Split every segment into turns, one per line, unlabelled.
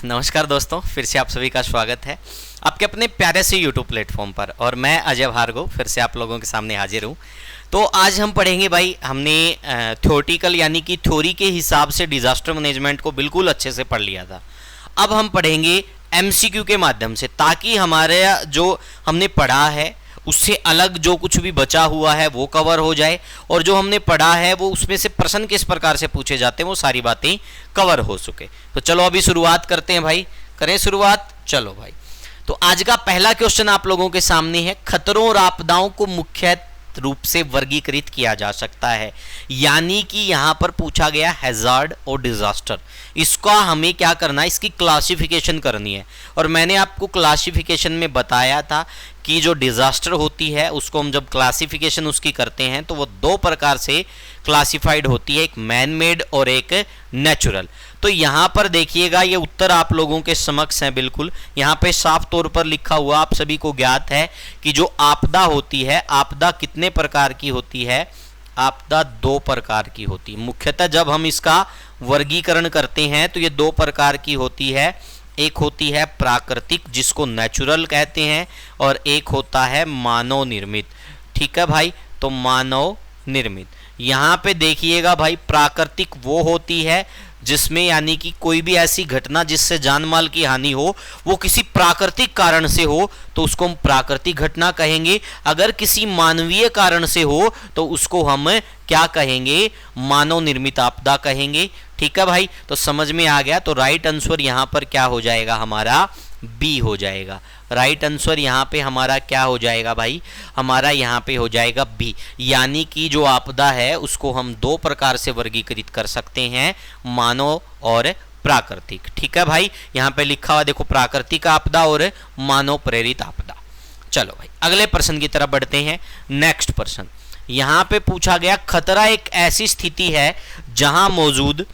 नमस्कार दोस्तों, फिर से आप सभी का स्वागत है आपके अपने प्यारे से यूट्यूब प्लेटफॉर्म पर। और मैं अजय भार्गव फिर से आप लोगों के सामने हाजिर हूँ। तो आज हम पढ़ेंगे भाई, हमने थ्योरेटिकल यानी कि थ्योरी के हिसाब से डिजास्टर मैनेजमेंट को बिल्कुल अच्छे से पढ़ लिया था। अब हम पढ़ेंगे एमसीक्यू के माध्यम से, ताकि हमारे जो हमने पढ़ा है उससे अलग जो कुछ भी बचा हुआ है वो कवर हो जाए, और जो हमने पढ़ा है वो उसमें से प्रश्न किस प्रकार से पूछे जाते हैं वो सारी बातें कवर हो सके। तो चलो अभी शुरुआत करते हैं भाई, करें शुरुआत। चलो भाई, तो आज का पहला क्वेश्चन आप लोगों के सामने है, खतरों और आपदाओं को मुख्य रूप से वर्गीकृत किया जा सकता है। यानी कि यहां पर पूछा गया हैजार्ड और डिजास्टर, इसका हमें क्या करना है, इसकी क्लासिफिकेशन करनी है। और मैंने आपको क्लासिफिकेशन में बताया था कि जो डिजास्टर होती है उसको हम जब क्लासिफिकेशन उसकी करते हैं तो वो दो प्रकार से क्लासिफाइड होती है, एक मैन मेड और एक नेचुरल। तो यहां पर देखिएगा, ये उत्तर आप लोगों के समक्ष है बिल्कुल। यहां पे साफ तौर पर लिखा हुआ आप सभी को ज्ञात है कि जो आपदा होती है, आपदा कितने प्रकार की होती है, आपदा दो प्रकार की होती है। मुख्यतः जब हम इसका वर्गीकरण करते हैं तो ये दो प्रकार की होती है। एक होती है प्राकृतिक, जिसको नेचुरल कहते हैं, और एक होता है मानव निर्मित। ठीक है भाई, तो मानव निर्मित। यहां पे देखिएगा भाई, प्राकृतिक वो होती है जिसमें यानी कि कोई भी ऐसी घटना जिससे जान माल की हानि हो, वो किसी प्राकृतिक कारण से हो तो उसको हम प्राकृतिक घटना कहेंगे। अगर किसी मानवीय कारण से हो तो उसको हम क्या कहेंगे, मानव निर्मित आपदा कहेंगे। ठीक है भाई, तो समझ में आ गया। तो राइट आंसर यहां पर क्या हो जाएगा, हमारा बी हो जाएगा। राइट आंसर यहाँ पे हमारा क्या हो जाएगा भाई, हमारा यहाँ पे हो जाएगा बी। यानी कि जो आपदा है उसको हम दो प्रकार से वर्गीकृत कर सकते हैं, मानव और प्राकृतिक। ठीक है भाई, यहाँ पे लिखा हुआ देखो, प्राकृतिक आपदा और मानव प्रेरित आपदा। चलो भाई अगले प्रश्न की तरफ बढ़ते हैं। नेक्स्ट प्रश्न यहाँ पे पूछा गया, खतरा एक ऐसी स्थिति है जहां मौजूद,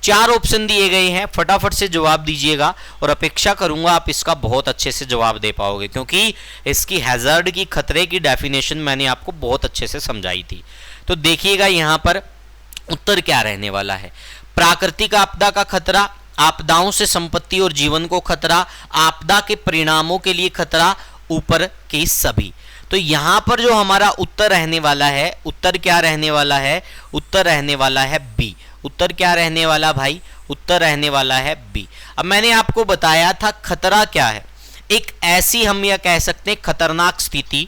चार ऑप्शन दिए गए हैं, फटाफट से जवाब दीजिएगा और अपेक्षा करूंगा आप इसका बहुत अच्छे से जवाब दे पाओगे, क्योंकि इसकी हैजार्ड की, खतरे की डेफिनेशन मैंने आपको बहुत अच्छे से समझाई थी। तो देखिएगा यहां पर उत्तर क्या रहने वाला है। प्राकृतिक आपदा का खतरा, आपदाओं से संपत्ति और जीवन को खतरा, आपदा के परिणामों के लिए खतरा, ऊपर के सभी। तो यहां पर जो हमारा उत्तर रहने वाला है, उत्तर क्या रहने वाला है, उत्तर रहने वाला है बी। उत्तर क्या रहने वाला भाई, उत्तर रहने वाला है बी। अब मैंने आपको बताया था खतरा क्या है, एक ऐसी हम यह कह सकते हैं खतरनाक स्थिति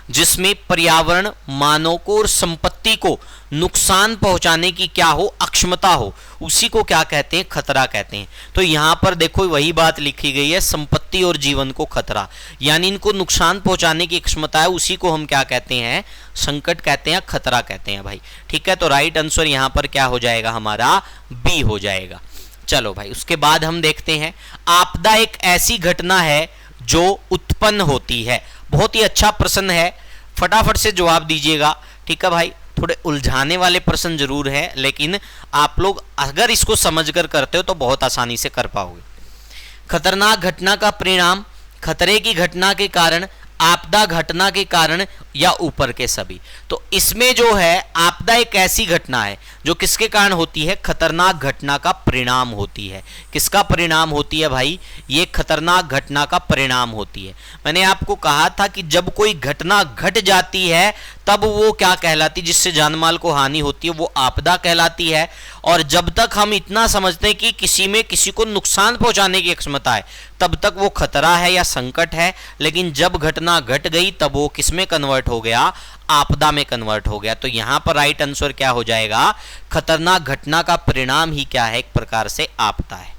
जिसमें पर्यावरण, मानव को और संपत्ति को नुकसान पहुंचाने की क्या हो, अक्षमता हो, उसी को क्या कहते हैं, खतरा कहते हैं। तो यहां पर देखो वही बात लिखी गई है, संपत्ति और जीवन को खतरा, यानी इनको नुकसान पहुंचाने की क्षमता है, उसी को हम क्या कहते हैं, संकट कहते हैं, खतरा कहते हैं भाई। ठीक है, तो राइट आंसर यहां पर क्या हो जाएगा, हमारा बी हो जाएगा। चलो भाई, उसके बाद हम देखते हैं, आपदा एक ऐसी घटना है जो उत्पन्न होती है। बहुत ही अच्छा प्रश्न है, फटाफट से जवाब दीजिएगा। ठीक है भाई, थोड़े उलझाने वाले प्रश्न जरूर है, लेकिन आप लोग अगर इसको समझकर करते हो तो बहुत आसानी से कर पाओगे। खतरनाक घटना का परिणाम, खतरे की घटना के कारण, आपदा घटना के कारण, या ऊपर के सभी। तो इसमें जो है आपदा एक ऐसी घटना है जो किसके कारण होती है, खतरनाक घटना का परिणाम होती है। किसका परिणाम होती है भाई, ये खतरनाक घटना का परिणाम होती है। मैंने आपको कहा था कि जब कोई घटना घट जाती है तब वो क्या कहलाती, जिससे जानमाल को हानि होती है, वो आपदा कहलाती है। और जब तक हम इतना समझते हैं कि किसी में किसी को नुकसान पहुंचाने की क्षमता है, तब तक वो खतरा है या संकट है। लेकिन जब घटना घट गई तब वो किसमें कन्वर्ट हो गया, आपदा में कन्वर्ट हो गया। तो यहां पर राइट आंसर क्या हो जाएगा, खतरनाक घटना का परिणाम ही क्या है, एक प्रकार से आपदा है।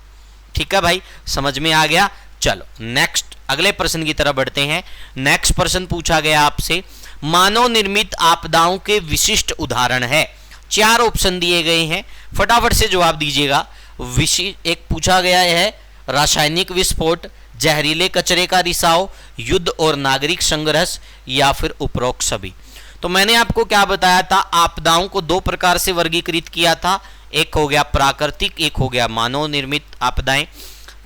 ठीक है भाई, समझ में आ गया। चलो नेक्स्ट अगले प्रश्न की तरफ बढ़ते हैं। नेक्स्ट प्रश्न पूछा गया आपसे, मानव निर्मित आपदाओं के विशिष्ट उदाहरण है। चार ऑप्शन दिए गए हैं, फटाफट से जवाब दीजिएगा। एक पूछा गया है, रासायनिक विस्फोट, जहरीले कचरे का रिसाव, युद्ध और नागरिक संघर्ष, या फिर उपरोक्त सभी। तो मैंने आपको क्या बताया था, आपदाओं को दो प्रकार से वर्गीकृत किया था, एक हो गया प्राकृतिक, एक हो गया मानव निर्मित आपदाएं।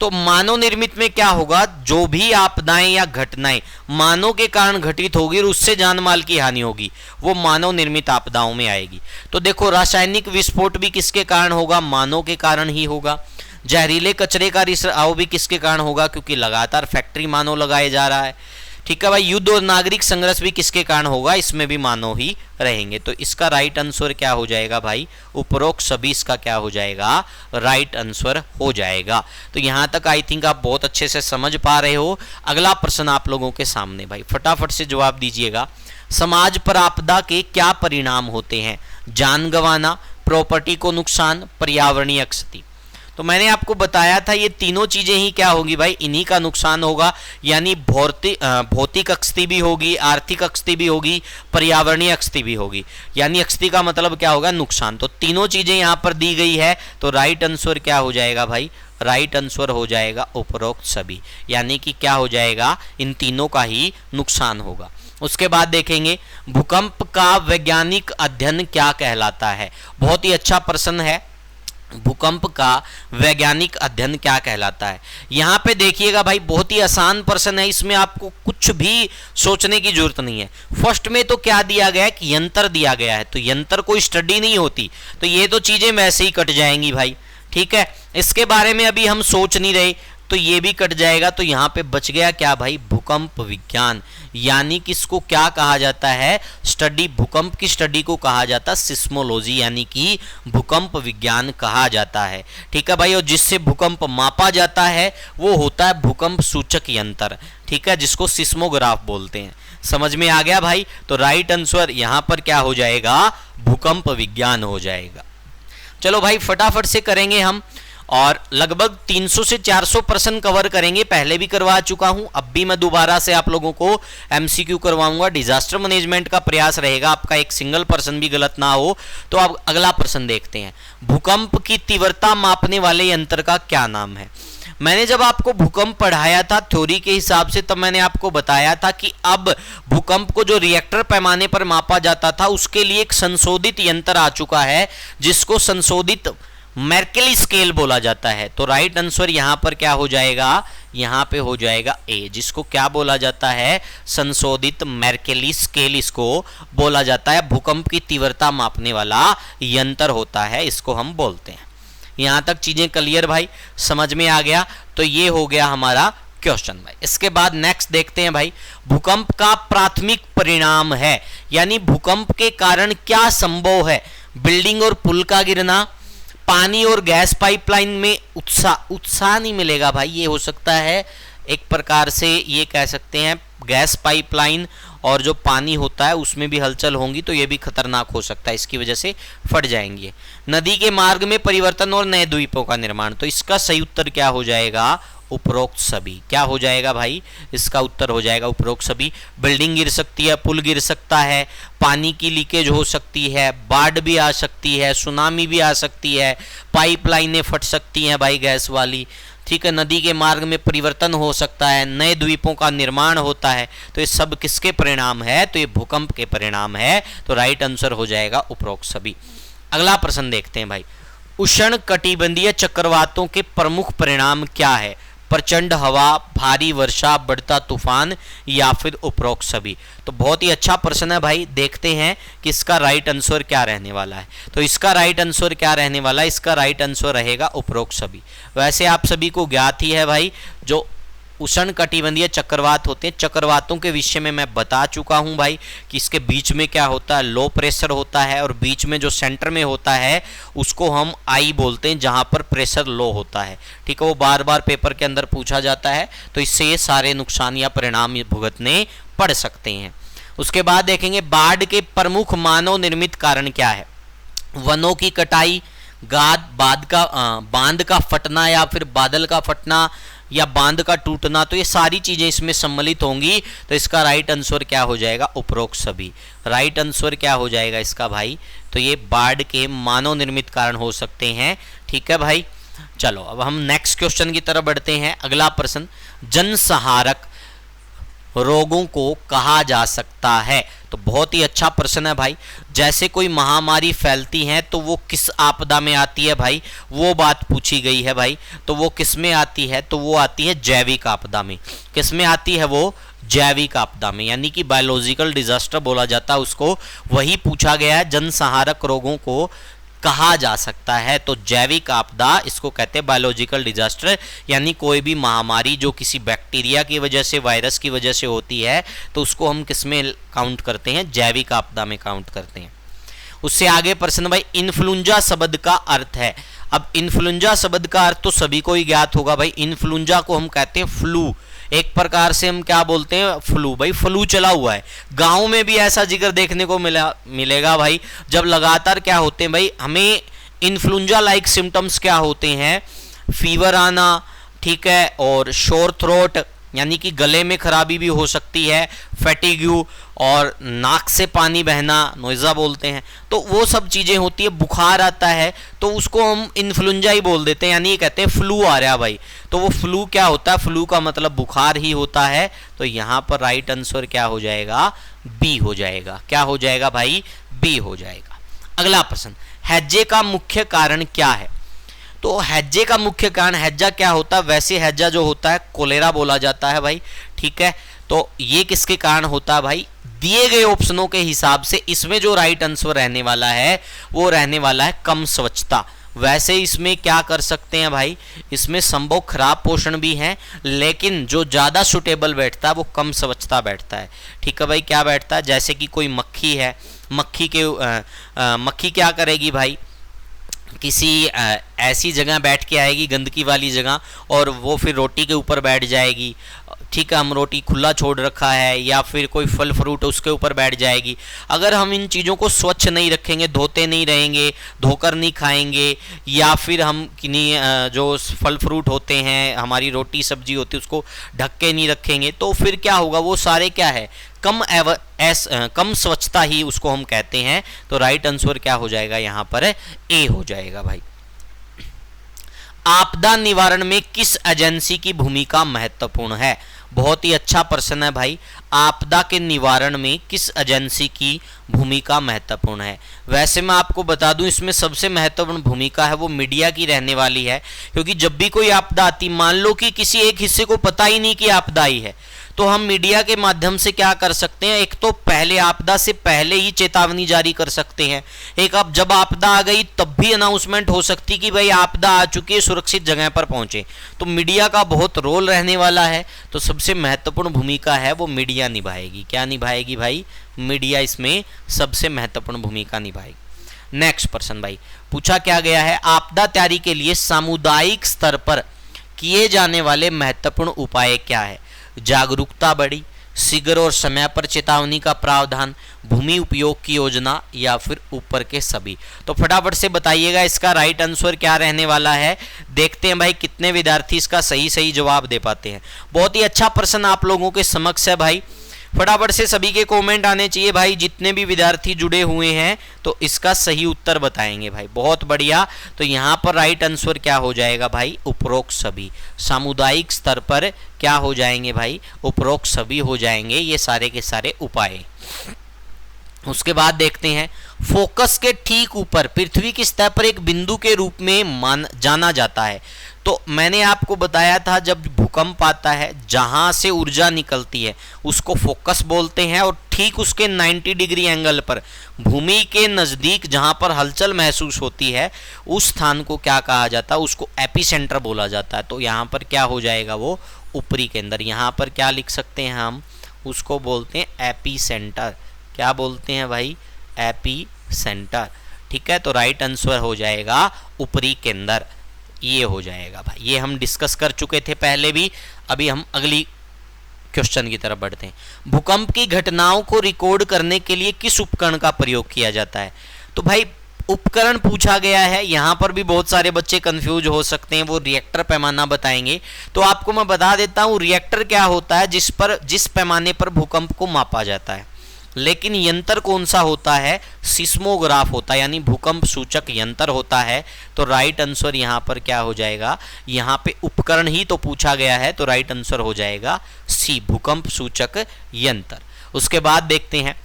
तो मानव निर्मित में क्या होगा, जो भी आपदाएं या घटनाएं मानव के कारण घटित होगी और उससे जान माल की हानि होगी, वो मानव निर्मित आपदाओं में आएगी। तो देखो, रासायनिक विस्फोट भी किसके कारण होगा, मानव के कारण ही होगा। जहरीले कचरे का रिसाव भी किसके कारण होगा, क्योंकि लगातार फैक्ट्री मानव लगाए जा रहा है। ठीक है भाई, युद्ध और नागरिक संघर्ष भी किसके कारण होगा, इसमें भी मानव ही रहेंगे। तो इसका राइट आंसर क्या हो जाएगा भाई, उपरोक्त सभी इसका क्या हो जाएगा, राइट आंसर हो जाएगा। तो यहां तक आई थिंक आप बहुत अच्छे से समझ पा रहे हो। अगला प्रश्न आप लोगों के सामने भाई, फटाफट से जवाब दीजिएगा। समाज पर आपदा के क्या परिणाम होते हैं, जान गंवाना, प्रॉपर्टी को नुकसान, पर्यावरणीय क्षति। तो मैंने आपको बताया था ये तीनों चीजें ही क्या होगी भाई, इन्हीं का नुकसान होगा, यानी भौतिक क्षति भी होगी, आर्थिक क्षति भी होगी, पर्यावरणीय क्षति भी होगी। यानी क्षति का मतलब क्या होगा, नुकसान। तो तीनों चीजें यहां पर दी गई है, तो राइट आंसर क्या हो जाएगा भाई, राइट आंसर हो जाएगा उपरोक्त सभी, यानी कि क्या हो जाएगा, इन तीनों का ही नुकसान होगा। उसके बाद देखेंगे भूकंप का वैज्ञानिक अध्ययन क्या कहलाता है। बहुत ही अच्छा प्रश्न है, भूकंप का वैज्ञानिक अध्ययन क्या कहलाता है। यहां पे देखिएगा भाई, बहुत ही आसान प्रश्न है, इसमें आपको कुछ भी सोचने की जरूरत नहीं है। फर्स्ट में तो क्या दिया गया है कि यंत्र दिया गया है, तो यंत्र कोई स्टडी नहीं होती, तो ये तो चीजें वैसे ही कट जाएंगी भाई। ठीक है, इसके बारे में अभी हम सोच नहीं रहे, तो ये भी कट जाएगा। तो यहां पे बच गया क्या भाई, भूकंप विज्ञान, यानी कि इसको क्या कहा जाता है, स्टडी, भूकंप की स्टडी को कहा जाता है सिस्मोलॉजी, यानी कि भूकंप विज्ञान कहा जाता है। ठीक है भाई, और जिससे भूकंप मापा जाता है वो होता है भूकंप सूचक यंत्र। ठीक है, जिसको सिस्मोग्राफ बोलते हैं। समझ में आ गया भाई। तो राइट आंसर यहां पर क्या हो जाएगा, भूकंप विज्ञान हो जाएगा। चलो भाई फटाफट से करेंगे हम, और लगभग 300 से 400 प्रश्न कवर करेंगे। पहले भी करवा चुका हूं, अब भी मैं दोबारा से आप लोगों को एमसीक्यू करवाऊंगा। डिजास्टर मैनेजमेंट का प्रयास रहेगा, आपका एक सिंगल प्रश्न भी गलत ना हो। तो अब अगला प्रश्न देखते हैं, भूकंप की तीव्रता मापने वाले यंत्र का क्या नाम है। मैंने जब आपको भूकंप पढ़ाया था थ्योरी के हिसाब से, तब मैंने आपको बताया था कि अब भूकंप को जो रिएक्टर पैमाने पर मापा जाता था उसके लिए एक संशोधित यंत्र आ चुका है, जिसको संशोधित मेर्केली स्केल बोला जाता है। तो राइट आंसर यहां पर क्या हो जाएगा, यहां पे हो जाएगा ए, जिसको क्या बोला जाता है, संशोधित मेर्केली स्केल इसको बोला जाता है। भूकंप की तीव्रता मापने वाला यंत्र होता है, इसको हम बोलते हैं। यहां तक चीजें क्लियर भाई, समझ में आ गया। तो ये हो गया हमारा क्वेश्चन भाई। इसके बाद नेक्स्ट देखते हैं भाई, भूकंप का प्राथमिक परिणाम है, यानी भूकंप के कारण क्या संभव है, बिल्डिंग और पुल का गिरना, पानी और गैस पाइपलाइन में उत्साह नहीं मिलेगा भाई। ये हो सकता है एक प्रकार से ये कह सकते हैं, गैस पाइपलाइन और जो पानी होता है उसमें भी हलचल होंगी, तो ये भी खतरनाक हो सकता है, इसकी वजह से फट जाएंगे। नदी के मार्ग में परिवर्तन और नए द्वीपों का निर्माण, तो इसका सही उत्तर क्या हो जाएगा, उपरोक्त सभी। क्या हो जाएगा भाई, इसका उत्तर हो जाएगा उपरोक्त सभी। बिल्डिंग गिर सकती है, पुल गिर सकता है, पानी की लीकेज हो सकती है, बाढ़ भी आ सकती है, सुनामी भी आ सकती है, पाइपलाइनें फट सकती हैं भाई गैस वाली। ठीक है, नदी के मार्ग में परिवर्तन हो सकता है, नए द्वीपों का निर्माण होता है। तो ये सब किसके परिणाम है, तो ये भूकंप के परिणाम है। तो राइट आंसर हो जाएगा उपरोक्त सभी। अगला प्रश्न देखते हैं भाई, उष्ण कटिबंधीय चक्रवातों के प्रमुख परिणाम क्या है, प्रचंड हवा, भारी वर्षा, बढ़ता तूफान, या फिर उपरोक्त सभी। तो बहुत ही अच्छा प्रश्न है भाई, देखते हैं कि इसका राइट आंसर क्या रहने वाला है। तो इसका राइट आंसर क्या रहने वाला है, इसका राइट आंसर रहेगा उपरोक्त सभी। वैसे आप सभी को ज्ञात ही है भाई, जो उष्ण कटिबंधीय चक्रवात होते हैं, चक्रवातों के विषय में मैं बता चुका हूं भाई कि इसके बीच में क्या होता है, लो प्रेशर होता है, और बीच में जो सेंटर में होता है उसको हम आई बोलते हैं, जहां पर प्रेशर लो होता है। ठीक है, वो बार बार पेपर के अंदर पूछा जाता है, तो इससे ये सारे नुकसान या परिणाम भुगतने पड़ सकते हैं। उसके बाद देखेंगे, बाढ़ के प्रमुख मानव निर्मित कारण क्या है, वनों की कटाई, बांध का फटना, या फिर बादल का फटना, या बांध का टूटना। तो ये सारी चीजें इसमें सम्मिलित होंगी। तो इसका राइट आंसर क्या हो जाएगा, उपरोक्त सभी। राइट आंसर क्या हो जाएगा इसका भाई, तो ये बाढ़ के मानव निर्मित कारण हो सकते हैं। ठीक है भाई, चलो अब हम नेक्स्ट क्वेश्चन की तरफ बढ़ते हैं। अगला प्रश्न, जनसंहारक रोगों को कहा जा सकता है। तो बहुत ही अच्छा प्रश्न है भाई। जैसे कोई महामारी फैलती है तो वो किस आपदा में आती है भाई, वो बात पूछी गई है भाई। तो वो किस में आती है, तो वो आती है जैविक आपदा में। किस में आती है वो, जैविक आपदा में, यानी कि बायोलॉजिकल डिजास्टर बोला जाता है उसको। वही पूछा गया है, जनसंहारक रोगों को कहा जा सकता है। तो जैविक आपदा इसको कहते हैं बायोलॉजिकल डिजास्टर, यानी कोई भी महामारी जो किसी बैक्टीरिया की वजह से, वायरस की वजह से होती है, तो उसको हम किस में काउंट करते हैं? जैविक आपदा में काउंट करते हैं। उससे आगे प्रश्न भाई, इन्फ्लुएंजा शब्द का अर्थ है। अब इन्फ्लुएंजा शब्द का अर्थ तो सभी को ही ज्ञात होगा भाई। इन्फ्लुएंजा को हम कहते हैं फ्लू, एक प्रकार से हम क्या बोलते हैं? फ्लू। भाई फ्लू चला हुआ है। गांव में भी ऐसा जिक्र देखने को मिलेगा भाई, जब लगातार क्या होते हैं भाई, हमें इन्फ्लुएंजा लाइक सिम्टम्स क्या होते हैं? फीवर आना, ठीक है, और शोर थ्रोट यानी कि गले में खराबी भी हो सकती है, फैटिग्यू और नाक से पानी बहना, नोइज़ा बोलते हैं, तो वो सब चीज़ें होती है। बुखार आता है तो उसको हम इन्फ्लुएंजा ही बोल देते हैं, यानी ये कहते हैं फ्लू आ रहा है भाई। तो वो फ्लू क्या होता है? फ्लू का मतलब बुखार ही होता है। तो यहाँ पर राइट आंसर क्या हो जाएगा? बी हो जाएगा। क्या हो जाएगा भाई? बी हो जाएगा। अगला प्रश्न, हैजे का मुख्य कारण क्या है? तो हैजे का मुख्य कारण, हैजा क्या होता है? वैसे हैजा जो होता है कोलेरा बोला जाता है भाई, ठीक है। तो ये किसके कारण होता है भाई? दिए गए ऑप्शनों के हिसाब से इसमें जो राइट आंसर रहने वाला है वो रहने वाला है कम स्वच्छता। वैसे इसमें क्या कर सकते हैं भाई, इसमें संभव खराब पोषण भी है, लेकिन जो ज़्यादा सुटेबल बैठता है वो कम स्वच्छता बैठता है। ठीक है भाई, क्या बैठता है? जैसे कि कोई मक्खी है, मक्खी क्या करेगी भाई, किसी ऐसी जगह बैठ के आएगी, गंदगी वाली जगह, और वो फिर रोटी के ऊपर बैठ जाएगी। ठीक है, हम रोटी खुला छोड़ रखा है या फिर कोई फल फ्रूट उसके ऊपर बैठ जाएगी। अगर हम इन चीज़ों को स्वच्छ नहीं रखेंगे, धोते नहीं रहेंगे, धोकर नहीं खाएंगे, या फिर हम किन्हीं जो फल फ्रूट होते हैं, हमारी रोटी सब्जी होती है, उसको ढक के नहीं रखेंगे, तो फिर क्या होगा? वो सारे क्या है? कम स्वच्छता ही उसको हम कहते हैं। तो राइट आंसर क्या हो जाएगा? यहाँ पर ए हो जाएगा भाई। आपदा निवारण में किस एजेंसी की भूमिका महत्वपूर्ण है? बहुत ही अच्छा प्रश्न है भाई। आपदा के निवारण में किस एजेंसी की भूमिका महत्वपूर्ण है? वैसे मैं आपको बता दूं, इसमें सबसे महत्वपूर्ण भूमिका है वो मीडिया की रहने वाली है, क्योंकि जब भी कोई आपदा आती, मान लो कि किसी एक हिस्से को पता ही नहीं कि आपदा आई है, तो हम मीडिया के माध्यम से क्या कर सकते हैं? एक तो पहले, आपदा से पहले ही चेतावनी जारी कर सकते हैं। एक अब जब आपदा आ गई तब भी अनाउंसमेंट हो सकती कि भाई आपदा आ चुकी है, सुरक्षित जगह पर पहुंचे। तो मीडिया का बहुत रोल रहने वाला है। तो सबसे महत्वपूर्ण भूमिका है वो मीडिया निभाएगी। क्या निभाएगी भाई? मीडिया इसमें सबसे महत्वपूर्ण भूमिका निभाएगी। नेक्स्ट प्रश्न भाई, पूछा क्या गया है? आपदा तैयारी के लिए सामुदायिक स्तर पर किए जाने वाले महत्वपूर्ण उपाय क्या है? जागरूकता बढ़ी, शीघ्र और समय पर चेतावनी का प्रावधान, भूमि उपयोग की योजना, या फिर ऊपर के सभी। तो फटाफट से बताइएगा इसका राइट आंसर क्या रहने वाला है। देखते हैं भाई कितने विद्यार्थी इसका सही जवाब दे पाते हैं। बहुत ही अच्छा प्रश्न आप लोगों के समक्ष है भाई। फटाफट से सभी के कमेंट आने चाहिए भाई, जितने भी विद्यार्थी जुड़े हुए हैं तो इसका सही उत्तर बताएंगे भाई। बहुत बढ़िया। तो यहाँ पर राइट आंसर क्या हो जाएगा भाई? उपरोक्त सभी। सामुदायिक स्तर पर क्या हो जाएंगे भाई? उपरोक्त सभी हो जाएंगे ये सारे के सारे उपाय। उसके बाद देखते हैं, फोकस के ठीक ऊपर पृथ्वी की सतह पर एक बिंदु के रूप में जाना जाता है। तो मैंने आपको बताया था, जब भूकंप आता है जहां से ऊर्जा निकलती है उसको फोकस बोलते हैं, और ठीक उसके 90 डिग्री एंगल पर भूमि के नज़दीक जहां पर हलचल महसूस होती है उस स्थान को क्या कहा जाता है? उसको एपिसेंटर बोला जाता है। तो यहाँ पर क्या हो जाएगा? वो ऊपरी केंद्र। यहाँ पर क्या लिख सकते हैं हम? उसको बोलते हैं एपिसेंटर। क्या बोलते हैं भाई? AP centre. ठीक है, तो राइट आंसर हो जाएगा ऊपरी केंद्र। ये हो जाएगा भाई। ये हम डिस्कस कर चुके थे पहले भी। अभी हम अगली क्वेश्चन की तरफ बढ़ते हैं। भूकंप की घटनाओं को रिकॉर्ड करने के लिए किस उपकरण का प्रयोग किया जाता है? तो भाई उपकरण पूछा गया है, यहाँ पर भी बहुत सारे बच्चे कंफ्यूज हो सकते हैं। वो रिएक्टर पैमाना बताएंगे। तो आपको मैं बता देता हूँ रिएक्टर क्या होता है, जिस पैमाने पर भूकंप को मापा जाता है। लेकिन यंत्र कौन सा होता है? सिस्मोग्राफ होता है, यानी भूकंप सूचक यंत्र होता है। तो राइट आंसर यहाँ पर क्या हो जाएगा? यहाँ पे उपकरण ही तो पूछा गया है, तो राइट आंसर हो जाएगा सी, भूकंप सूचक यंत्र। उसके बाद देखते हैं,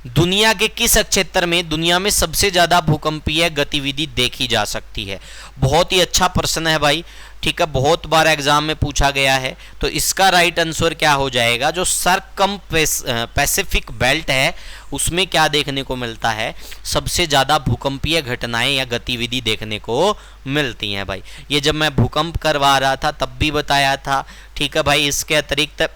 दुनिया के किस क्षेत्र में दुनिया में सबसे ज्यादा भूकंपीय गतिविधि देखी जा सकती है? बहुत ही अच्छा प्रश्न है भाई। ठीक है, बहुत बार एग्जाम में पूछा गया है। तो इसका राइट आंसर क्या हो जाएगा, जो पैसिफिक बेल्ट है उसमें क्या देखने को मिलता है, सबसे ज़्यादा भूकंपीय घटनाएं या गतिविधि देखने को मिलती हैं भाई। ये जब मैं भूकंप करवा रहा था तब भी बताया था, ठीक है भाई। इसके अतिरिक्त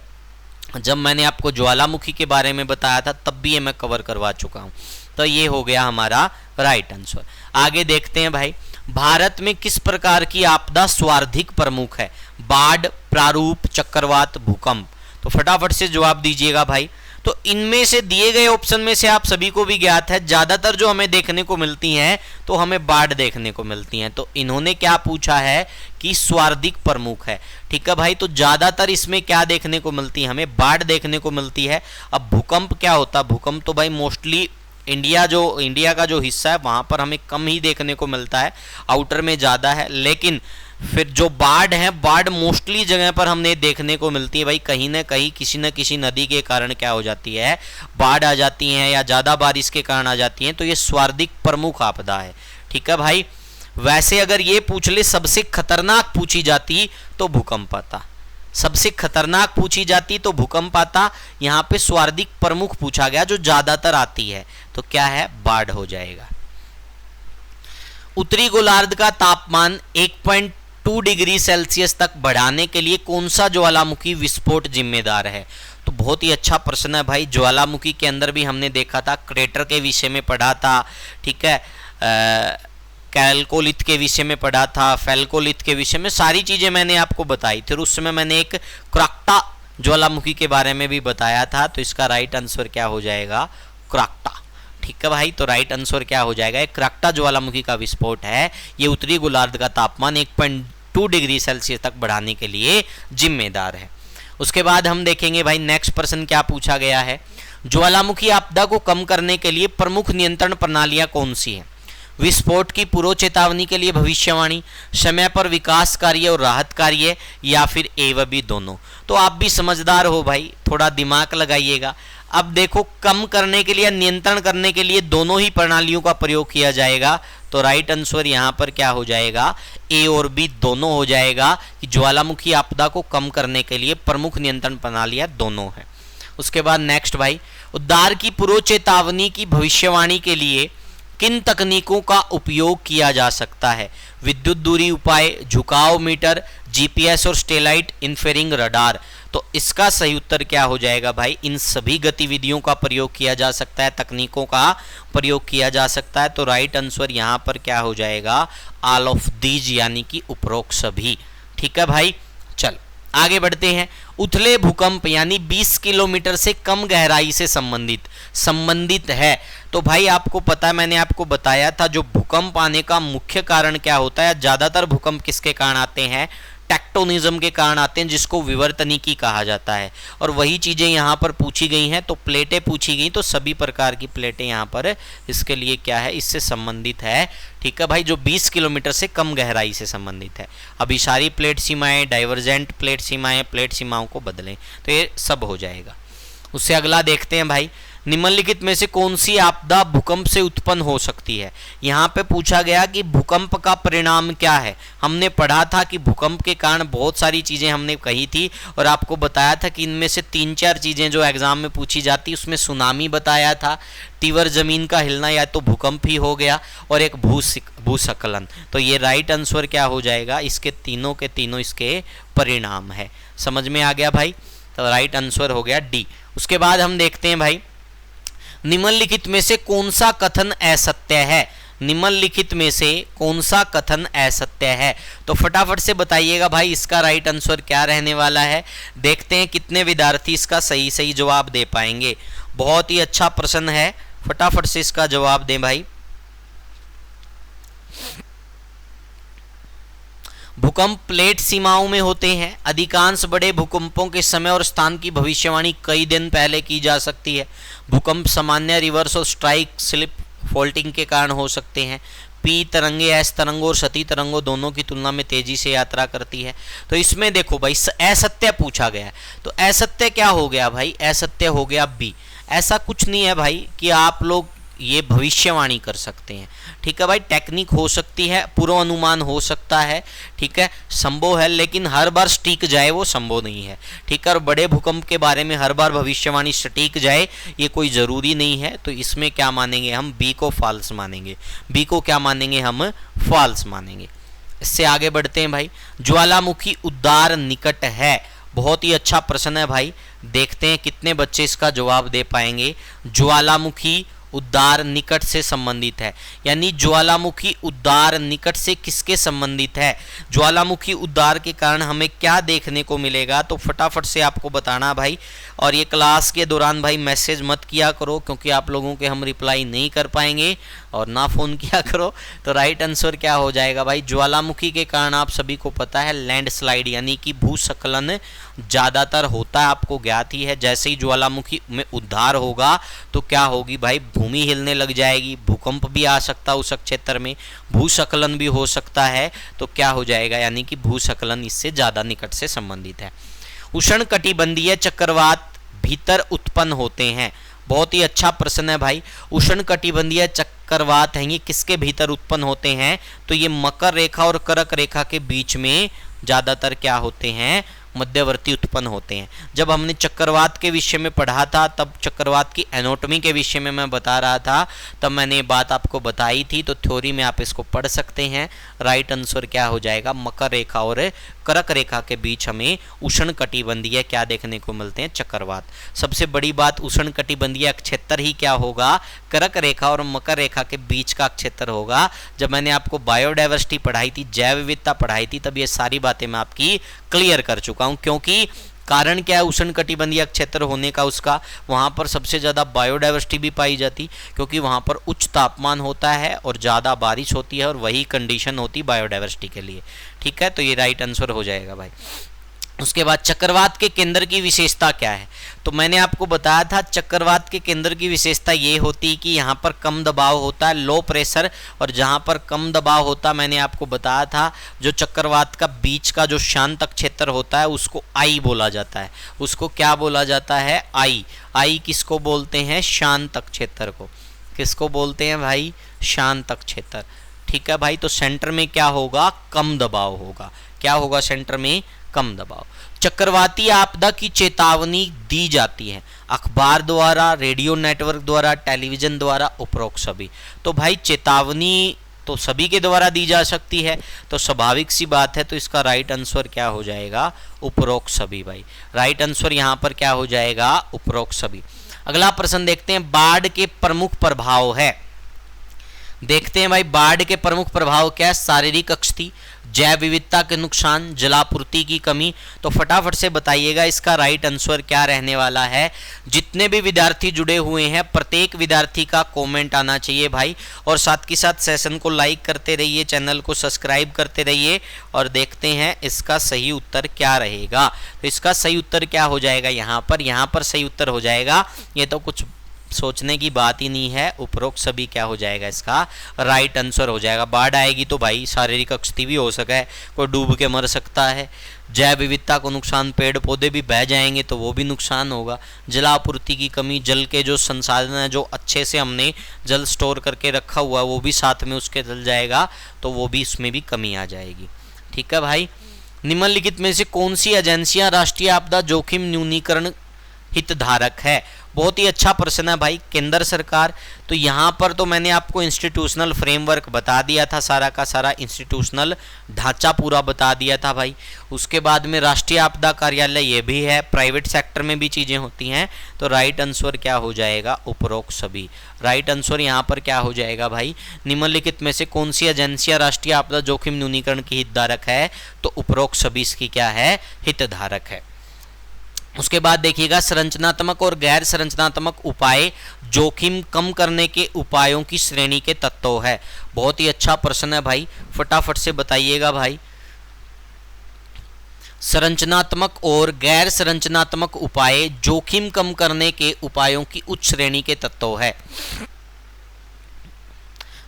जब मैंने आपको ज्वालामुखी के बारे में बताया था तब भी ये मैं कवर करवा चुका हूँ। तो ये हो गया हमारा राइट आंसर। आगे देखते हैं भाई, भारत में किस प्रकार की आपदा सर्वाधिक प्रमुख है, बाढ़, प्रारूप, चक्रवात, भूकंप। तो फटाफट से जवाब दीजिएगा भाई। तो इनमें से दिए गए ऑप्शन में से आप सभी को भी ज्ञात है, ज्यादातर जो हमें देखने को मिलती हैं तो हमें बाढ़ देखने को मिलती हैं। तो इन्होंने क्या पूछा है कि सर्वाधिक प्रमुख है, ठीक है भाई। तो ज्यादातर इसमें क्या देखने को मिलती है, हमें बाढ़ देखने को मिलती है। अब भूकंप क्या होता है, भूकंप तो भाई मोस्टली इंडिया का जो हिस्सा है वहां पर हमें कम ही देखने को मिलता है, आउटर में ज्यादा है। लेकिन फिर जो बाढ़ है, बाढ़ मोस्टली जगह पर हमने देखने को मिलती है भाई, कहीं ना कहीं किसी न किसी नदी के कारण क्या हो जाती है, बाढ़ आ जाती है या ज़्यादा बारिश के कारण आ जाती है। तो ये सर्वाधिक प्रमुख आपदा है, ठीक है भाई। वैसे अगर ये पूछ ले सबसे खतरनाक पूछी जाती तो भूकंप आता, सबसे खतरनाक पूछी जाती तो भूकंप आता। यहाँ पे सर्वाधिक प्रमुख पूछा गया जो ज़्यादातर आती है, तो क्या है, बाढ़ हो जाएगा। उत्तरी गोलार्ध का तापमान 1.2 डिग्री सेल्सियस तक बढ़ाने के लिए कौन सा ज्वालामुखी विस्फोट जिम्मेदार है। तो बहुत ही अच्छा प्रश्न है भाई। ज्वालामुखी के अंदर भी हमने देखा था, क्रेटर के विषय में पढ़ा था, ठीक है, कैल्कोलिथ के विषय में पढ़ा था, फेल्कोलिथ के विषय में, सारी चीजें मैंने आपको बताई थी। उस समय मैंने एक क्राक्टा ज्वालामुखी के बारे में भी बताया था। तो इसका राइट आंसर क्या हो जाएगा, क्राक्टा, ठीक है भाई। तो राइट आंसर क्या हो जाएगा, एक क्राक्टा ज्वालामुखी का विस्फोट है, ये उत्तरी गोलार्ध का तापमान 1.2 डिग्री सेल्सियस तक बढ़ाने के लिए जिम्मेदार है। उसके बाद हम देखेंगे भाई नेक्स्ट प्रश्न क्या पूछा गया है, ज्वालामुखी आपदा को कम करने के लिए प्रमुख नियंत्रण प्रणालियां कौन सी हैं। विस्फोट की पूर्व चेतावनी के लिए भविष्यवाणी, समय पर विकास कार्य और राहत कार्य, या फिर ए व बी दोनों। तो आप भी समझदार हो भाई, थोड़ा दिमाग लगाइएगा। अब देखो, कम करने के लिए, नियंत्रण करने के लिए दोनों ही प्रणालियों का प्रयोग किया जाएगा। तो राइट आंसर यहाँ पर क्या हो जाएगा, ए और बी दोनों हो जाएगा कि ज्वालामुखी आपदा को कम करने के लिए प्रमुख नियंत्रण प्रणालियां दोनों है। उसके बाद नेक्स्ट भाई, उद्धार की पूर्व चेतावनी की भविष्यवाणी के लिए किन तकनीकों का उपयोग किया जा सकता है। विद्युत दूरी उपाय, झुकाव मीटर, जीपीएस और स्टेलाइट इंफेरिंग रडार। तो इसका सही उत्तर क्या हो जाएगा भाई, इन सभी गतिविधियों का प्रयोग किया जा सकता है, तकनीकों का प्रयोग किया जा सकता है। तो राइट आंसर यहाँ पर क्या हो जाएगा, ऑल ऑफ दीज, यानी कि उपरोक्त सभी, ठीक है भाई। चल आगे बढ़ते हैं। उथले भूकंप यानी 20 किलोमीटर से कम गहराई से संबंधित है। तो भाई आपको पता है, मैंने आपको बताया था, जो भूकंप आने का मुख्य कारण क्या होता है, ज्यादातर भूकंप किसके कारण आते हैं, टेक्टोनिज्म के कारण आते हैं, जिसको विवर्तनिकी कहा जाता है। और वही चीजें यहाँ पर पूछी गई हैं। तो प्लेटें पूछी गई, तो सभी प्रकार की प्लेटें यहाँ पर इसके लिए क्या है, इससे संबंधित है, ठीक है भाई, जो 20 किलोमीटर से कम गहराई से संबंधित है। अभी सारी प्लेट सीमाएं, डाइवर्जेंट प्लेट सीमाएं, प्लेट सीमाओं को बदलें, तो ये सब हो जाएगा। उससे अगला देखते हैं भाई, निम्नलिखित में से कौन सी आपदा भूकंप से उत्पन्न हो सकती है। यहाँ पे पूछा गया कि भूकंप का परिणाम क्या है। हमने पढ़ा था कि भूकंप के कारण बहुत सारी चीज़ें हमने कही थी और आपको बताया था कि इनमें से 3-4 चीज़ें जो एग्जाम में पूछी जाती, उसमें सुनामी बताया था, तीव्र जमीन का हिलना या तो भूकंप ही हो गया, और एक भूस्खलन। तो ये राइट आंसर क्या हो जाएगा, इसके तीनों के तीनों इसके परिणाम है। समझ में आ गया भाई, तो राइट आंसर हो गया डी। उसके बाद हम देखते हैं भाई, निम्नलिखित में से कौन सा कथन असत्य है। निम्नलिखित में से कौन सा कथन असत्य है। तो फटाफट से बताइएगा भाई, इसका राइट आंसर क्या रहने वाला है। देखते हैं कितने विद्यार्थी इसका सही जवाब दे पाएंगे। बहुत ही अच्छा प्रश्न है, फटाफट से इसका जवाब दें भाई। भूकंप प्लेट सीमाओं में होते हैं। अधिकांश बड़े भूकंपों के समय और स्थान की भविष्यवाणी कई दिन पहले की जा सकती है। भूकंप सामान्य रिवर्स और स्ट्राइक स्लिप फॉल्टिंग के कारण हो सकते हैं। पी तरंगे, एस तरंगों और क्षति तरंगों दोनों की तुलना में तेजी से यात्रा करती है। तो इसमें देखो भाई, असत्य पूछा गया है। तो असत्य क्या हो गया भाई, असत्य हो गया बी। ऐसा कुछ नहीं है भाई कि आप लोग ये भविष्यवाणी कर सकते हैं। ठीक है भाई, टेक्निक हो सकती है, पूर्वानुमान हो सकता है, ठीक है, संभव है, लेकिन हर बार सटीक जाए वो संभव नहीं है। ठीक है, और बड़े भूकंप के बारे में हर बार भविष्यवाणी सटीक जाए ये कोई ज़रूरी नहीं है। तो इसमें क्या मानेंगे हम, बी को फॉल्स मानेंगे। बी को क्या मानेंगे हम, फॉल्स मानेंगे। इससे आगे बढ़ते हैं भाई, ज्वालामुखी उद्गार निकट है। बहुत ही अच्छा प्रश्न है भाई, देखते हैं कितने बच्चे इसका जवाब दे पाएंगे। ज्वालामुखी उद्गार निकट से संबंधित है, यानी ज्वालामुखी उद्गार निकट से किसके संबंधित है, ज्वालामुखी उद्गार के कारण हमें क्या देखने को मिलेगा, तो फटाफट से आपको बताना भाई। और ये क्लास के दौरान भाई मैसेज मत किया करो, क्योंकि आप लोगों के हम रिप्लाई नहीं कर पाएंगे, और ना फ़ोन किया करो। तो राइट आंसर क्या हो जाएगा भाई, ज्वालामुखी के कारण आप सभी को पता है लैंडस्लाइड यानी कि भूस्खलन ज़्यादातर होता है, आपको ज्ञात ही है। जैसे ही ज्वालामुखी में उद्गार होगा तो क्या होगी भाई, भूमि हिलने लग जाएगी, भूकंप भी आ सकता है उस क्षेत्र में, भूस्खलन भी हो सकता है। तो क्या हो जाएगा, यानी कि भूस्खलन इससे ज़्यादा निकट से संबंधित है। उष्णकटिबंधीय चक्रवात भीतर उत्पन्न होते हैं। बहुत ही अच्छा प्रश्न है भाई, उष्णकटिबंधीय चक्रवात हैं ये किसके भीतर उत्पन्न होते हैं, तो ये मकर रेखा और कर्क रेखा के बीच में ज़्यादातर क्या होते हैं, मध्यवर्ती उत्पन्न होते हैं। जब हमने चक्रवात के विषय में पढ़ा था, तब चक्रवात की एनाटॉमी के विषय में मैं बता रहा था, तब मैंने ये बात आपको बताई थी। तो थ्योरी में आप इसको पढ़ सकते हैं। राइट आंसर क्या हो जाएगा, मकर रेखा और कर्क रेखा के बीच हमें उष्णकटिबंधीय क्या देखने को मिलते हैं, चक्रवात। सबसे बड़ी बात, उष्णकटिबंधीय क्षेत्र ही क्या होगा, कर्क रेखा और मकर रेखा के बीच का क्षेत्र होगा। जब मैंने आपको बायोडाइवर्सिटी पढ़ाई थी, जैव विविधता पढ़ाई थी, तब ये सारी बातें मैं आपकी क्लियर कर चुका हूं। क्योंकि कारण क्या है उष्णकटिबंधीय क्षेत्र होने का, उसका वहाँ पर सबसे ज़्यादा बायोडाइवर्सिटी भी पाई जाती, क्योंकि वहाँ पर उच्च तापमान होता है और ज़्यादा बारिश होती है, और वही कंडीशन होती बायोडाइवर्सिटी के लिए। ठीक है, तो ये राइट आंसर हो जाएगा भाई। उसके बाद चक्रवात के केंद्र की विशेषता क्या है, तो मैंने आपको बताया था चक्रवात के केंद्र की विशेषता ये होती है कि यहाँ पर कम दबाव होता है, लो प्रेशर, और जहाँ पर कम दबाव होता, मैंने आपको बताया था जो चक्रवात का बीच का जो शांत क्षेत्र होता है उसको आई बोला जाता है। उसको क्या बोला जाता है, आई। आई किसको बोलते हैं, शांत क्षेत्र को। किसको बोलते हैं भाई, शांत क्षेत्र। ठीक है भाई, तो सेंटर में क्या होगा, कम दबाव होगा। क्या होगा सेंटर में, कम दबाव। चक्रवाती आपदा की चेतावनी दी जाती है अखबार द्वारा, रेडियो नेटवर्क द्वारा, टेलीविजन द्वारा, उपरोक्त सभी। तो भाई चेतावनी तो सभी के द्वारा दी जा सकती है, तो स्वाभाविक सी बात है। तो इसका राइट आंसर क्या हो जाएगा, उपरोक्त सभी भाई। राइट आंसर यहाँ पर क्या हो जाएगा, उपरोक्त सभी। अगला प्रश्न देखते हैं, बाढ़ के प्रमुख प्रभाव है। देखते हैं भाई बाढ़ के प्रमुख प्रभाव क्या है, शारीरिक क्षति, जैव विविधता के नुकसान, जलापूर्ति की कमी। तो फटाफट से बताइएगा इसका राइट आंसर क्या रहने वाला है। जितने भी विद्यार्थी जुड़े हुए हैं प्रत्येक विद्यार्थी का कमेंट आना चाहिए भाई, और साथ के साथ सेशन को लाइक करते रहिए, चैनल को सब्सक्राइब करते रहिए, और देखते हैं इसका सही उत्तर क्या रहेगा। तो इसका सही उत्तर क्या हो जाएगा, यहाँ पर सही उत्तर हो जाएगा, ये तो कुछ सोचने की बात ही नहीं है, उपरोक्त सभी क्या हो जाएगा, इसका राइट आंसर हो जाएगा। बाढ़ आएगी तो भाई शारीरिक क्षति भी हो सका है, कोई डूब के मर सकता है, जैव विविधता को नुकसान, पेड़ पौधे भी बह जाएंगे तो वो भी नुकसान होगा, जलापूर्ति की कमी, जल के जो संसाधन है जो अच्छे से हमने जल स्टोर करके रखा हुआ वो भी साथ में उसके जल जाएगा, तो वो भी इसमें भी कमी आ जाएगी। ठीक है भाई, निम्नलिखित में से कौन सी एजेंसियां राष्ट्रीय आपदा जोखिम न्यूनीकरण हितधारक है। बहुत ही अच्छा प्रश्न है भाई, केंद्र सरकार। तो यहाँ पर तो मैंने आपको इंस्टीट्यूशनल फ्रेमवर्क बता दिया था, सारा का सारा इंस्टीट्यूशनल ढांचा पूरा बता दिया था भाई। उसके बाद में राष्ट्रीय आपदा कार्यालय ये भी है, प्राइवेट सेक्टर में भी चीज़ें होती हैं। तो राइट आंसर क्या हो जाएगा, उपरोक्त सभी। राइट आंसर यहाँ पर क्या हो जाएगा भाई, निम्नलिखित में से कौन सी एजेंसियाँ राष्ट्रीय आपदा जोखिम न्यूनीकरण की हितधारक है, तो उपरोक्त सभी इसकी क्या है, हितधारक है। उसके बाद देखिएगा, संरचनात्मक और गैर संरचनात्मक उपाय जोखिम कम करने के उपायों की श्रेणी के तत्व है। बहुत ही अच्छा प्रश्न है भाई, फटाफट से बताइएगा भाई। संरचनात्मक और गैर संरचनात्मक उपाय जोखिम कम करने के उपायों की उच्च श्रेणी के तत्व है।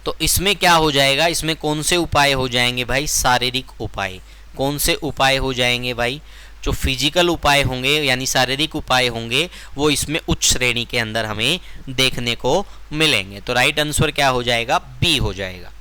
तो इसमें क्या हो जाएगा, इसमें कौन से उपाय हो जाएंगे भाई, शारीरिक उपाय। कौन से उपाय हो जाएंगे भाई, जो फिजिकल उपाय होंगे यानी शारीरिक उपाय होंगे वो इसमें उच्च श्रेणी के अंदर हमें देखने को मिलेंगे। तो राइट आंसर क्या हो जाएगा, बी हो जाएगा।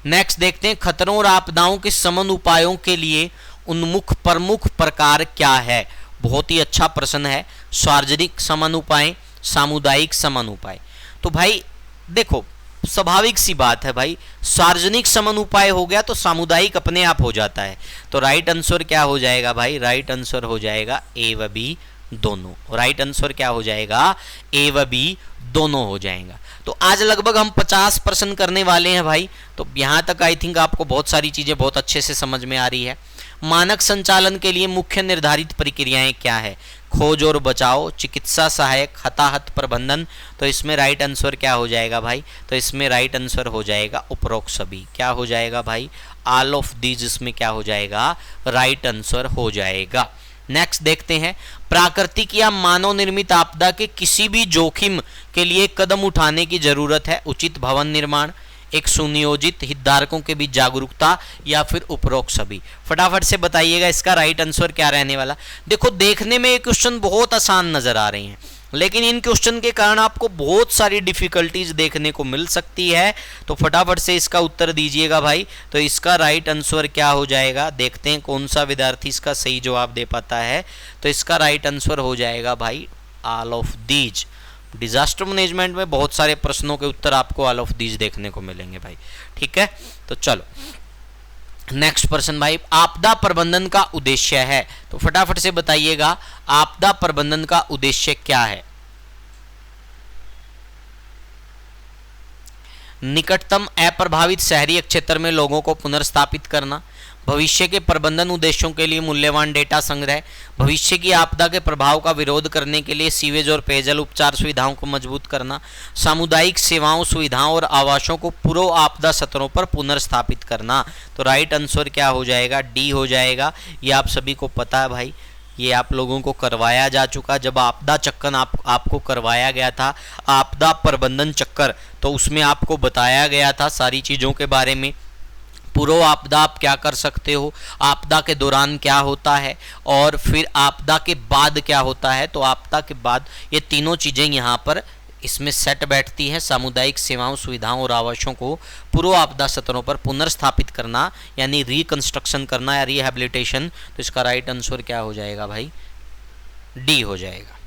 नेक्स्ट देखते हैं, खतरों और आपदाओं के शमन उपायों के लिए उन्मुख प्रमुख प्रकार क्या है। बहुत ही अच्छा प्रश्न है। सार्वजनिक शमन उपाय, सामुदायिक शमन उपाय। तो भाई देखो स्वाभाविक सी बात है भाई, सार्वजनिक शमन उपाय हो गया तो सामुदायिक अपने आप हो जाता है। तो राइट आंसर क्या हो जाएगा भाई, राइट आंसर हो जाएगा ए व बी दोनों। राइट आंसर क्या हो जाएगा, ए व बी दोनों हो जाएगा। तो आज लगभग हम 50 प्रश्न करने वाले हैं भाई। तो यहाँ तक आई थिंक आपको बहुत सारी चीज़ें बहुत अच्छे से समझ में आ रही है। मानक संचालन के लिए मुख्य निर्धारित प्रक्रियाएं क्या है, खोज और बचाव, चिकित्सा सहायक, हताहत प्रबंधन। तो इसमें राइट आंसर क्या हो जाएगा भाई, तो इसमें राइट आंसर हो जाएगा उपरोक्त सभी। क्या हो जाएगा भाई, ऑल ऑफ दीज इसमें क्या हो जाएगा, राइट आंसर हो जाएगा। नेक्स्ट देखते हैं, प्राकृतिक या मानव निर्मित आपदा के किसी भी जोखिम के लिए कदम उठाने की जरूरत है। उचित भवन निर्माण, एक सुनियोजित हितधारकों के बीच जागरूकता, या फिर उपरोक्त सभी। फटाफट से बताइएगा इसका राइट आंसर क्या रहने वाला। देखो देखने में ये क्वेश्चन बहुत आसान नजर आ रहे हैं, लेकिन इन क्वेश्चन के कारण आपको बहुत सारी डिफिकल्टीज देखने को मिल सकती है। तो फटाफट से इसका उत्तर दीजिएगा भाई। तो इसका राइट आंसर क्या हो जाएगा, देखते हैं कौन सा विद्यार्थी इसका सही जवाब दे पाता है। तो इसका राइट आंसर हो जाएगा भाई all of these. Disaster management में बहुत सारे प्रश्नों के उत्तर आपको ऑल ऑफ दीज देखने को मिलेंगे भाई। ठीक है, तो चलो नेक्स्ट प्रश्न भाई, आपदा प्रबंधन का उद्देश्य है। तो फटाफट से बताइएगा आपदा प्रबंधन का उद्देश्य क्या है। निकटतम अप्रभावित शहरी क्षेत्र में लोगों को पुनर्स्थापित करना, भविष्य के प्रबंधन उद्देश्यों के लिए मूल्यवान डेटा संग्रह, भविष्य की आपदा के प्रभाव का विरोध करने के लिए सीवेज और पेयजल उपचार सुविधाओं को मजबूत करना, सामुदायिक सेवाओं सुविधाओं और आवासों को पूर्व आपदा सत्रों पर पुनर्स्थापित करना। तो राइट आंसर क्या हो जाएगा, डी हो जाएगा। ये आप सभी को पता है भाई, ये आप लोगों को करवाया जा चुका। जब आपदा चक्कर आपको करवाया गया था, आपदा प्रबंधन चक्कर, तो उसमें आपको बताया गया था सारी चीज़ों के बारे में। पूर्व आपदा आप क्या कर सकते हो, आपदा के दौरान क्या होता है, और फिर आपदा के बाद क्या होता है। तो आपदा के बाद ये तीनों चीज़ें यहाँ पर इसमें सेट बैठती हैं। सामुदायिक सेवाओं सुविधाओं और आवासों को पूर्व आपदा सत्रों पर पुनर्स्थापित करना यानी रिकंस्ट्रक्शन करना या रिहैबिलिटेशन। तो इसका राइट आंसर क्या हो जाएगा भाई, डी हो जाएगा।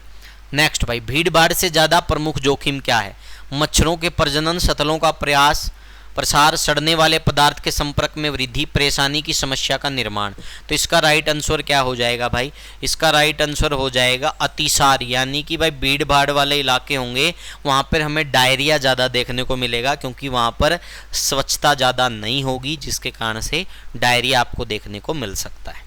नेक्स्ट भाई, भीड़ भाड़ से ज़्यादा प्रमुख जोखिम क्या है। मच्छरों के प्रजनन, शटलों का प्रसार, सड़ने वाले पदार्थ के संपर्क में वृद्धि, परेशानी की समस्या का निर्माण। तो इसका राइट आंसर क्या हो जाएगा भाई, इसका राइट आंसर हो जाएगा अतिसार। यानी कि भाई भीड़ भाड़ वाले इलाके होंगे वहाँ पर हमें डायरिया ज़्यादा देखने को मिलेगा, क्योंकि वहाँ पर स्वच्छता ज़्यादा नहीं होगी, जिसके कारण से डायरिया आपको देखने को मिल सकता है।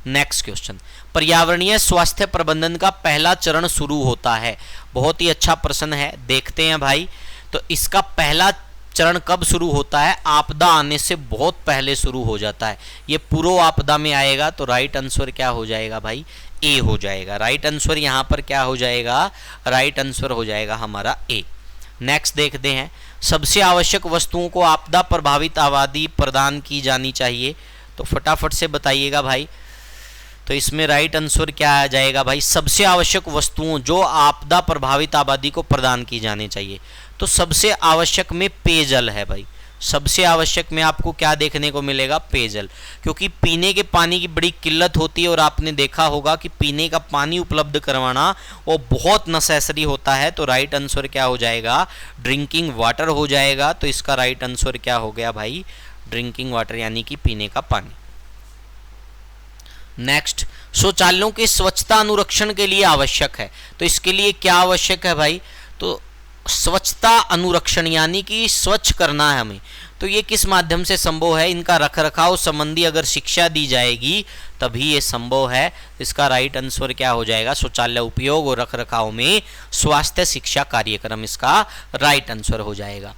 नेक्स्ट क्वेश्चन, पर्यावरणीय स्वास्थ्य प्रबंधन का पहला चरण शुरू होता है। बहुत ही अच्छा प्रश्न है, देखते हैं भाई। तो इसका पहला चरण कब शुरू होता है, आपदा आने से बहुत पहले शुरू हो जाता है। ये पूर्व आपदा में आएगा। तो राइट आंसर क्या हो जाएगा भाई, ए हो जाएगा। राइट आंसर यहाँ पर क्या हो जाएगा, राइट आंसर हो जाएगा हमारा ए। नेक्स्ट देखते हैं, सबसे आवश्यक वस्तुओं को आपदा प्रभावित आबादी प्रदान की जानी चाहिए। तो फटाफट से बताइएगा भाई। तो इसमें राइट आंसर क्या आ जाएगा भाई, सबसे आवश्यक वस्तुओं जो आपदा प्रभावित आबादी को प्रदान की जानी चाहिए। तो सबसे आवश्यक में पेयजल है भाई। सबसे आवश्यक में आपको क्या देखने को मिलेगा, पेयजल, क्योंकि पीने के पानी की बड़ी किल्लत होती है और आपने देखा होगा कि पीने का पानी उपलब्ध करवाना वो बहुत नेसेसरी होता है। तो राइट आंसर क्या हो जाएगा, ड्रिंकिंग वाटर हो जाएगा। तो इसका राइट आंसर क्या हो गया भाई, ड्रिंकिंग वाटर यानी कि पीने का पानी। नेक्स्ट, शौचालयों के स्वच्छता अनुरक्षण के लिए आवश्यक है। तो इसके लिए क्या आवश्यक है भाई, तो स्वच्छता अनुरक्षण यानी कि स्वच्छ करना है हमें। तो ये किस माध्यम से संभव है, इनका रखरखाव संबंधी अगर शिक्षा दी जाएगी तभी ये संभव है। इसका राइट आंसर क्या हो जाएगा, शौचालय उपयोग और रखरखाव में स्वास्थ्य शिक्षा कार्यक्रम इसका राइट आंसर हो जाएगा।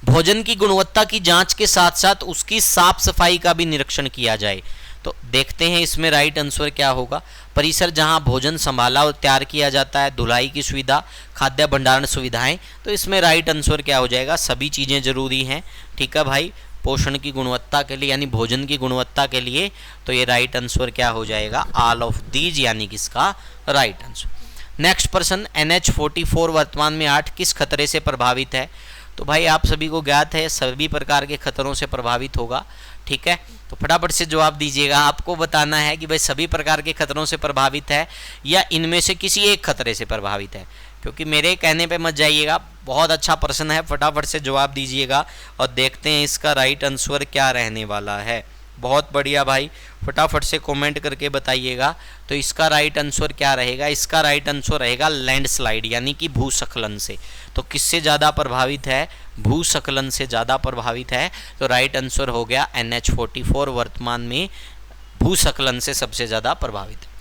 भोजन की गुणवत्ता की जांच के साथ साथ उसकी साफ सफाई का भी निरीक्षण किया जाए। तो देखते हैं इसमें राइट आंसर क्या होगा, परिसर जहां भोजन संभाला और तैयार किया जाता है, धुलाई की सुविधा, खाद्य भंडारण सुविधाएं। तो इसमें राइट आंसर क्या हो जाएगा, सभी चीज़ें जरूरी हैं। ठीक है भाई, पोषण की गुणवत्ता के लिए यानी भोजन की गुणवत्ता के लिए। तो ये राइट आंसर क्या हो जाएगा, ऑल ऑफ दीज यानी किसका राइट आंसर। नेक्स्ट प्रश्न, NH44 वर्तमान में 8 किस खतरे से प्रभावित है। तो भाई आप सभी को ज्ञात है सभी प्रकार के खतरों से प्रभावित होगा, ठीक है। तो फटाफट से जवाब दीजिएगा। आपको बताना है कि भाई सभी प्रकार के खतरों से प्रभावित है या इनमें से किसी एक खतरे से प्रभावित है, क्योंकि मेरे कहने पे मत जाइएगा। बहुत अच्छा प्रश्न है, फटाफट से जवाब दीजिएगा और देखते हैं इसका राइट आंसर क्या रहने वाला है। बहुत बढ़िया भाई, फटाफट से कमेंट करके बताइएगा। तो इसका राइट आंसर क्या रहेगा, इसका राइट आंसर रहेगा लैंडस्लाइड यानी कि भूस्खलन से। तो किससे ज़्यादा प्रभावित है, भूस्खलन से ज़्यादा प्रभावित है। तो राइट आंसर हो गया NH44 वर्तमान में भूस्खलन से सबसे ज़्यादा प्रभावित है।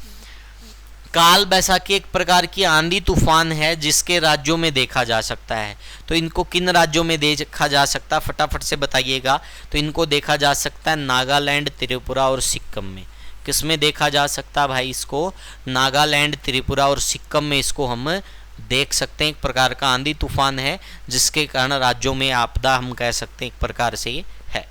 काल बैसाखी एक प्रकार की आंधी तूफान है जिसके राज्यों में देखा जा सकता है। तो इनको किन राज्यों में देखा जा सकता है, फटाफट से बताइएगा। तो इनको देखा जा सकता है नागालैंड, त्रिपुरा और सिक्किम में। किस में देखा जा सकता है भाई इसको, नागालैंड, त्रिपुरा और सिक्किम में इसको हम देख सकते हैं। एक प्रकार का आंधी तूफान है जिसके कारण राज्यों में आपदा हम कह सकते हैं एक प्रकार से है।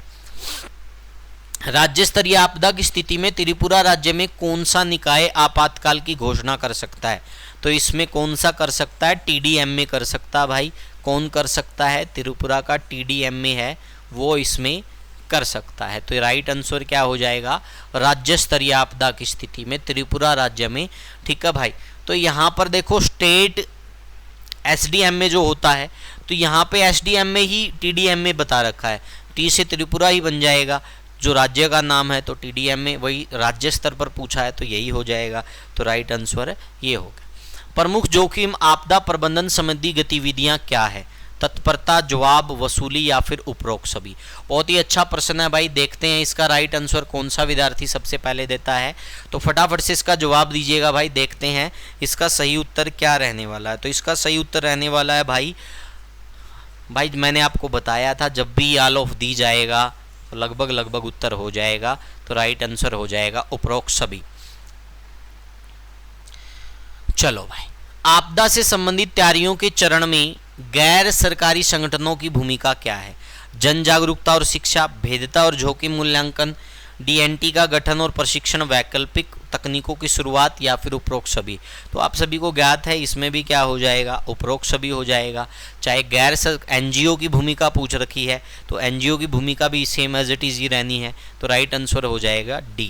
राज्य स्तरीय आपदा की स्थिति में त्रिपुरा राज्य में कौन सा निकाय आपातकाल की घोषणा कर सकता है। तो इसमें कौन सा कर सकता है, TDMA कर सकता है भाई। कौन कर सकता है, त्रिपुरा का TDMA है वो इसमें कर सकता है। तो राइट आंसर क्या हो जाएगा, राज्य स्तरीय आपदा की स्थिति में त्रिपुरा राज्य में, ठीक है भाई। तो यहाँ पर देखो स्टेट SDMA जो होता है, तो यहाँ पे SDMA ही TDMA बता रखा है, T से त्रिपुरा ही बन जाएगा जो राज्य का नाम है। तो TDMA वही राज्य स्तर पर पूछा है तो यही हो जाएगा। तो राइट आंसर ये होगा। प्रमुख जोखिम आपदा प्रबंधन संबंधी गतिविधियां क्या है, तत्परता, जवाब, वसूली या फिर उपरोक्त सभी। बहुत ही अच्छा प्रश्न है भाई, देखते हैं इसका राइट आंसर कौन सा विद्यार्थी सबसे पहले देता है। तो फटाफट से इसका जवाब दीजिएगा भाई, देखते हैं इसका सही उत्तर क्या रहने वाला है। तो इसका सही उत्तर रहने वाला है भाई मैंने आपको बताया था जब भी ऑल ऑफ दी जाएगा तो लगभग उत्तर हो जाएगा। तो राइट आंसर हो जाएगा उपरोक्त सभी। चलो भाई, आपदा से संबंधित तैयारियों के चरण में गैर सरकारी संगठनों की भूमिका क्या है। जन जागरूकता और शिक्षा, भेद्यता और जोखिम मूल्यांकन, DNT का गठन और प्रशिक्षण, वैकल्पिक तकनीकों की शुरुआत या फिर उपरोक्त सभी। तो आप सभी को ज्ञात है इसमें भी क्या हो जाएगा, उपरोक्त सभी हो जाएगा। चाहे गैर NGO की भूमिका पूछ रखी है तो NGO की भूमिका भी सेम एज इट इज ही रहनी है। तो राइट आंसर हो जाएगा D।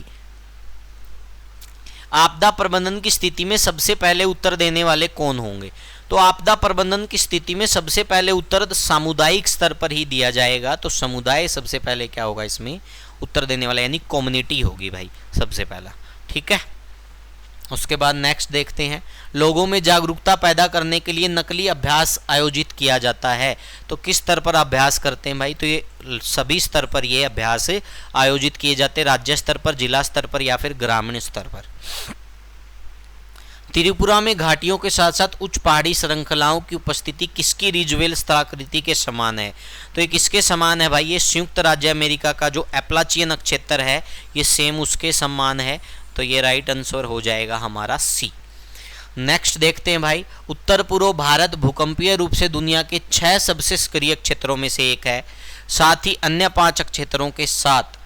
आपदा प्रबंधन की स्थिति में सबसे पहले उत्तर देने वाले कौन होंगे। तो आपदा प्रबंधन की स्थिति में सबसे पहले उत्तर सामुदायिक स्तर पर ही दिया जाएगा। तो समुदाय सबसे पहले क्या होगा इसमें उत्तर देने वाला, यानी कम्युनिटी होगी भाई सबसे पहला, ठीक है। उसके बाद नेक्स्ट देखते हैं, लोगों में जागरूकता पैदा करने के लिए नकली अभ्यास आयोजित किया जाता है। तो किस स्तर पर अभ्यास करते हैं भाई, तो ये सभी स्तर पर ये अभ्यास आयोजित किए जाते हैं, राज्य स्तर पर, जिला स्तर पर या फिर ग्रामीण स्तर पर। त्रिपुरा में घाटियों के साथ साथ उच्च पहाड़ी श्रृंखलाओं की उपस्थिति किसकी रिजवेल स्थलाकृति के समान है। तो ये किसके समान है भाई, ये संयुक्त राज्य अमेरिका का जो एप्लाचियन क्षेत्र है ये सेम उसके समान है। तो ये राइट आंसर हो जाएगा हमारा C। नेक्स्ट देखते हैं भाई, उत्तर पूर्व भारत भूकंपीय रूप से दुनिया के 6 सबसे सक्रिय क्षेत्रों में से एक है, साथ ही अन्य 5 क्षेत्रों के साथ।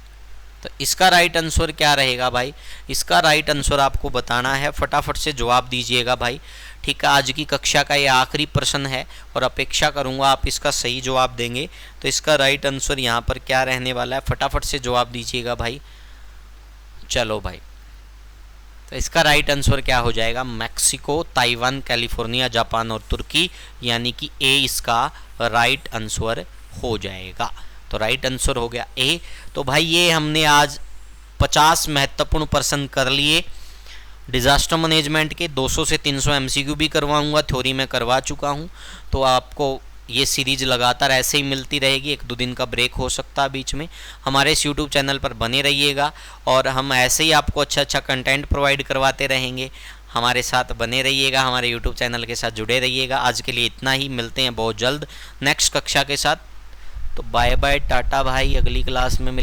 तो इसका राइट आंसर क्या रहेगा भाई, इसका राइट आंसर आपको बताना है, फटाफट से जवाब दीजिएगा भाई, ठीक है। आज की कक्षा का ये आखिरी प्रश्न है और अपेक्षा करूंगा आप इसका सही जवाब देंगे। तो इसका राइट आंसर यहाँ पर क्या रहने वाला है, फटाफट से जवाब दीजिएगा भाई। चलो भाई, तो इसका राइट आंसर क्या हो जाएगा, मैक्सिको, ताइवान, कैलिफोर्निया, जापान और तुर्की, यानी कि A इसका राइट आंसर हो जाएगा। तो राइट आंसर हो गया A। तो भाई ये हमने आज 50 महत्वपूर्ण प्रश्न कर लिए डिजास्टर मैनेजमेंट के। 200 से 300 MCQ भी करवाऊंगा, थ्योरी में करवा चुका हूं। तो आपको ये सीरीज लगातार ऐसे ही मिलती रहेगी, 1-2 दिन का ब्रेक हो सकता है बीच में। हमारे इस यूट्यूब चैनल पर बने रहिएगा और हम ऐसे ही आपको अच्छा कंटेंट प्रोवाइड करवाते रहेंगे। हमारे साथ बने रहिएगा, हमारे यूट्यूब चैनल के साथ जुड़े रहिएगा। आज के लिए इतना ही, मिलते हैं बहुत जल्द नेक्स्ट कक्षा के साथ। तो बाय बाय, टाटा भाई, अगली क्लास में मिल